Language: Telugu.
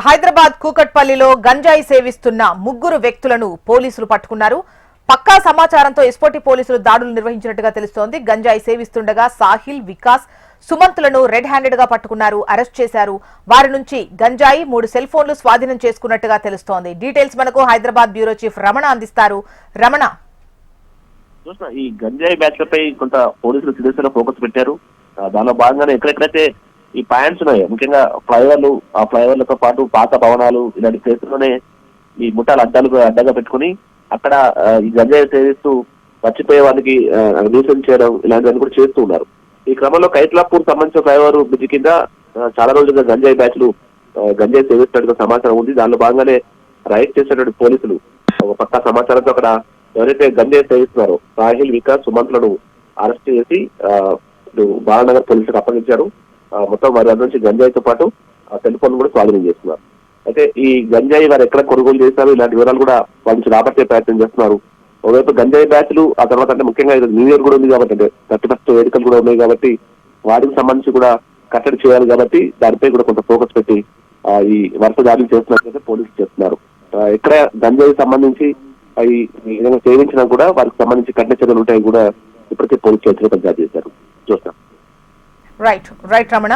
హైదరాబాద్ కూకట్పల్లిలో గంజాయి సేవిస్తున్న ముగ్గురు వ్యక్తులను పోలీసులు పట్టుకున్నారు. పక్కా సమాచారంతో ఎస్పోటీ పోలీసులు దాడులు నిర్వహించినట్టుగా తెలుస్తోంది. గంజాయి సేవిస్తుండగా సాహిల్, వికాస్, సుమంత్లను రెడ్ హ్యాండెడ్ గా పట్టుకున్నారు, అరెస్ట్ చేశారు. వారి నుంచి గంజాయి, 3 సెల్ ఫోన్లు స్వాధీనం చేసుకున్నట్టుగా తెలుస్తోంది. డీటెయిల్స్ మనకు హైదరాబాద్ బ్యూరో చీఫ్ రమణ అందిస్తారు. రమణ, ఈ గంజాయి బ్యాచ్ లపై కొంత పోలీసులు సీరియస్ ఫోకస్ పెట్టారు. దానిలో భాగంగానే ఎక్కడెక్కడైతే ఈ పాయింట్స్ ఉన్నాయి, ముఖ్యంగా ఫ్లైఓవర్లు, ఆ ఫ్లైఓవర్లతో పాటు పాత భవనాలు, ఇలాంటి ప్లేసుల్లోనే ఈ ముఠాలు అడ్డగా పెట్టుకుని అక్కడ ఈ గంజాయి సేవిస్తూ మర్చిపోయే వాళ్ళకి న్యూసెన్స్ చేయడం ఇలాంటివన్నీ కూడా చేస్తూ ఉన్నారు. ఈ క్రమంలో కైట్లాపూర్ సంబంధించిన ఫ్లైఓవర్ బ్రిడ్జ్ కింద చాలా రోజులుగా గంజాయి బ్యాచ్లు గంజాయి సేవిస్తున్నట్టుగా సమాచారం ఉంది. దానిలో భాగంగానే రైడ్ చేసినటువంటి పోలీసులు ఒక పక్కా సమాచారంతో అక్కడ ఎవరైతే గంజాయి సేవిస్తున్నారో సాహిల్, వికాస్, సుమంత్లను అరెస్ట్ చేసి బాలనగర్ పోలీసులకు అప్పగించారు. మొత్తం వారి దగ్గర నుంచి గంజాయితో పాటు సెల్ ఫోన్ కూడా స్వాధీనం చేస్తున్నారు. అయితే ఈ గంజాయి వారు ఎక్కడ కొనుగోలు చేస్తారు, ఇలాంటి వివరాలు కూడా వాళ్ళ నుంచి రాబట్టే ప్రయత్నం చేస్తున్నారు. ఒకవైపు గంజాయి బ్యాచ్లు, ఆ తర్వాత అంటే ముఖ్యంగా న్యూ ఇయర్ కూడా ఉంది కాబట్టి, అంటే 31st వేడుకలు కూడా ఉన్నాయి కాబట్టి వాటికి సంబంధించి కూడా కట్టడి చేయాలి కాబట్టి దానిపై కూడా కొంత ఫోకస్ పెట్టి ఈ వరుస దాడులు చేస్తున్నట్లయితే పోలీసులు చేస్తున్నారు. ఎక్కడ గంజాయి సంబంధించి ఈ విధంగా సేవించినా కూడా వారికి సంబంధించి కఠిన చర్యలు ఉంటాయి కూడా ఇప్పటికే పోలీసులు హెచ్చరికలు జారీ చేశారు. చూస్తాం. రైట్ రమణ.